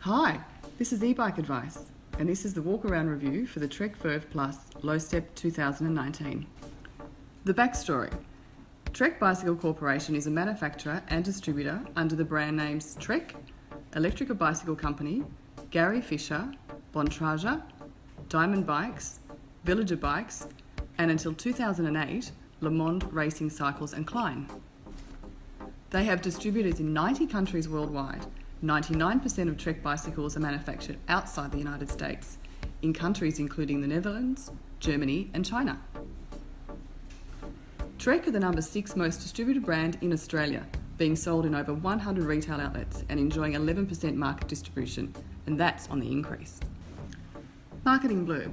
Hi, this is e-bike advice, and this is the walk-around review for the Trek Verve Lowstep 2019. The backstory. Trek Bicycle Corporation is a manufacturer and distributor under the brand names Trek, Electrical Bicycle Company, Gary Fisher, Bontrager, Diamond Bikes, Villager Bikes, and until 2008, Le Monde Racing Cycles and Klein. They have distributors in 90 countries worldwide. 99% of Trek bicycles are manufactured outside the United States, in countries including the Netherlands, Germany and China. Trek are the number 6 most distributed brand in Australia, being sold in over 100 retail outlets and enjoying 11% market distribution, and that's on the increase. Marketing blurb.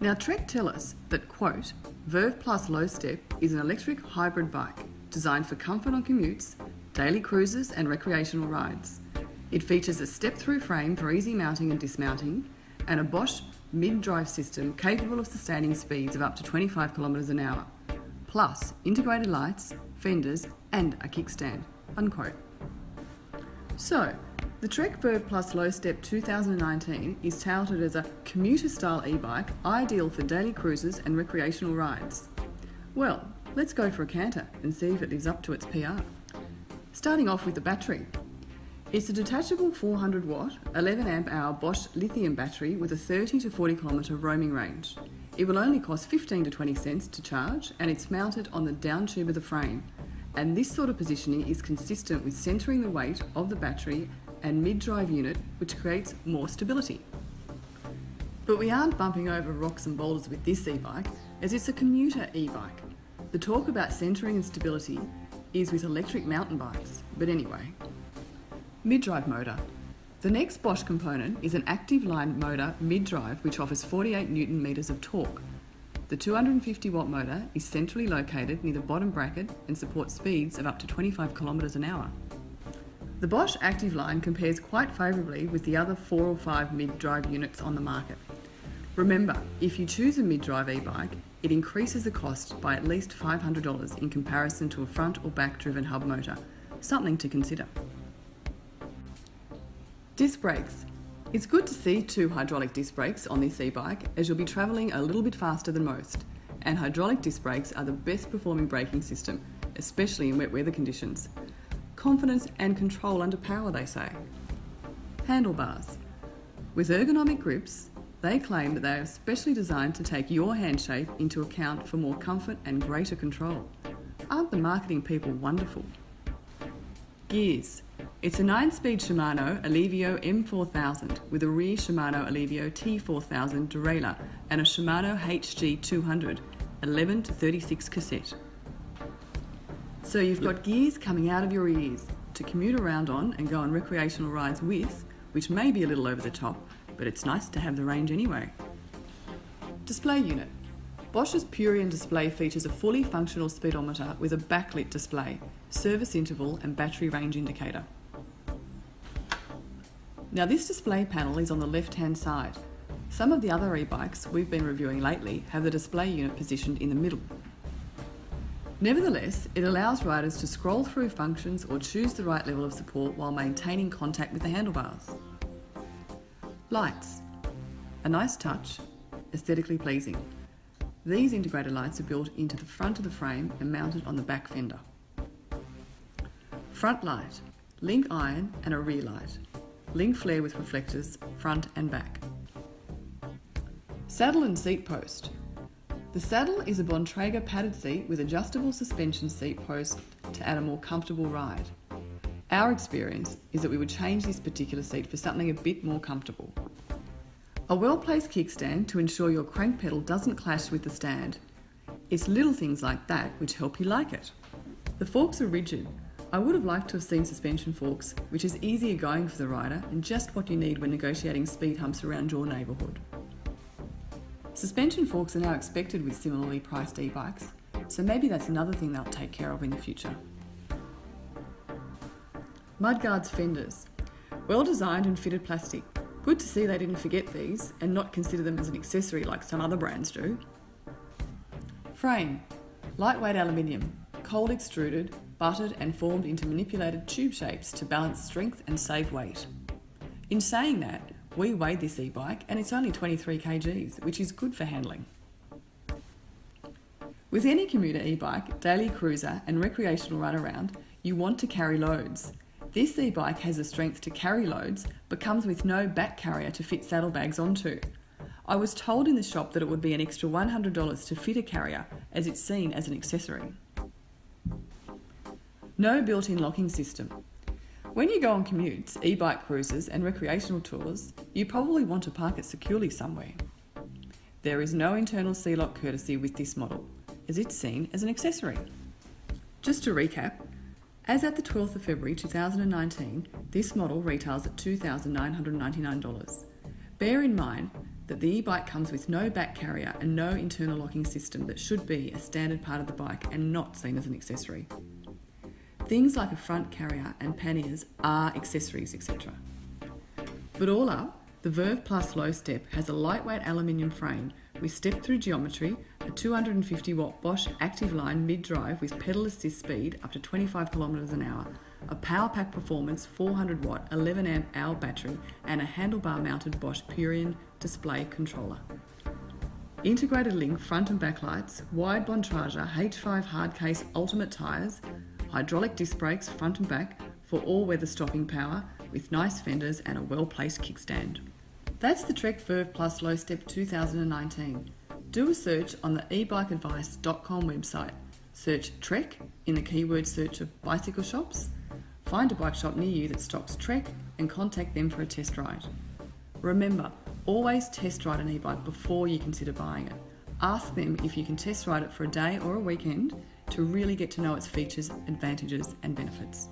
Now Trek tell us that, quote, Verve Lowstep is an electric hybrid bike designed for comfort on commutes, daily cruises and recreational rides. It features a step-through frame for easy mounting and dismounting, and a Bosch mid-drive system capable of sustaining speeds of up to 25 km an hour, plus integrated lights, fenders and a kickstand, unquote. So, the Trek Verve Lowstep 2019 is touted as a commuter-style e-bike ideal for daily cruises and recreational rides. Well, let's go for a canter and see if it lives up to its PR. Starting off with the battery. It's a detachable 400 watt, 11 amp hour Bosch lithium battery with a 30 to 40 kilometre roaming range. It will only cost 15 to 20 cents to charge, and it's mounted on the down tube of the frame. And this sort of positioning is consistent with centering the weight of the battery and mid-drive unit, which creates more stability. But we aren't bumping over rocks and boulders with this e-bike, as it's a commuter e-bike. The talk about centering and stability is with electric mountain bikes, but anyway. Mid-drive motor. The next Bosch component is an active line motor mid-drive which offers 48 Newton meters of torque. The 250 watt motor is centrally located near the bottom bracket and supports speeds of up to 25 km an hour. The Bosch Active Line compares quite favourably with the other 4 or 5 mid-drive units on the market. Remember, if you choose a mid-drive e-bike, it increases the cost by at least $500 in comparison to a front or back driven hub motor, something to consider. Disc brakes. It's good to see 2 hydraulic disc brakes on this e-bike, as you'll be travelling a little bit faster than most, and hydraulic disc brakes are the best performing braking system, especially in wet weather conditions. Confidence and control under power, they say. Handlebars. With ergonomic grips, they claim that they are specially designed to take your hand shape into account for more comfort and greater control. Aren't the marketing people wonderful? Gears. It's a 9-speed Shimano Alivio M4000 with a rear Shimano Alivio T4000 derailleur and a Shimano HG200 11 to 36 cassette. So you've got gears coming out of your ears to commute around on and go on recreational rides with, which may be a little over the top, but it's nice to have the range anyway. Display unit. Bosch's Purion display features a fully functional speedometer with a backlit display, service interval and battery range indicator. Now this display panel is on the left-hand side. Some of the other e-bikes we've been reviewing lately have the display unit positioned in the middle. Nevertheless, it allows riders to scroll through functions or choose the right level of support while maintaining contact with the handlebars. Lights. A nice touch, aesthetically pleasing. These integrated lights are built into the front of the frame and mounted on the back fender. Front light, Lync Ion and a rear light. Lync Flare with reflectors, front and back. Saddle and seat post. The saddle is a Bontrager padded seat with adjustable suspension seat post to add a more comfortable ride. Our experience is that we would change this particular seat for something a bit more comfortable. A well-placed kickstand to ensure your crank pedal doesn't clash with the stand. It's little things like that which help you like it. The forks are rigid. I would have liked to have seen suspension forks, which is easier going for the rider and just what you need when negotiating speed humps around your neighbourhood. Suspension forks are now expected with similarly priced e-bikes, so maybe that's another thing they'll take care of in the future. Mudguards fenders. Well designed and fitted plastic. Good to see they didn't forget these and not consider them as an accessory like some other brands do. Frame. Lightweight aluminium, cold extruded, buttered and formed into manipulated tube shapes to balance strength and save weight. In saying that, we weighed this e-bike and it's only 23 kgs, which is good for handling. With any commuter e-bike, daily cruiser and recreational run around, you want to carry loads. This e-bike has the strength to carry loads, but comes with no back carrier to fit saddlebags onto. I was told in the shop that it would be an extra $100 to fit a carrier, as it's seen as an accessory. No built-in locking system. When you go on commutes, e-bike cruises and recreational tours, you probably want to park it securely somewhere. There is no internal C-lock courtesy with this model, as it's seen as an accessory. Just to recap, as at the 12th of February 2019, this model retails at $2,999. Bear in mind that the e-bike comes with no back carrier and no internal locking system that should be a standard part of the bike and not seen as an accessory. Things like a front carrier and panniers are accessories, etc. But all up, the Verve Lowstep has a lightweight aluminium frame with step-through geometry, a 250-watt Bosch Active Line mid-drive with pedal assist speed up to 25 km an hour, a power pack performance 400-watt 11 hour battery and a handlebar-mounted Bosch Purion display controller. Integrated Lync front and back lights, wide Bontrager H5 hardcase ultimate tyres, hydraulic disc brakes front and back for all-weather stopping power with nice fenders and a well-placed kickstand. That's the Trek Verve Lowstep 2019. Do a search on the ebikeadvice.com website. Search Trek in the keyword search of bicycle shops. Find a bike shop near you that stocks Trek and contact them for a test ride. Remember, always test ride an e-bike before you consider buying it. Ask them if you can test ride it for a day or a weekend to really get to know its features, advantages and benefits.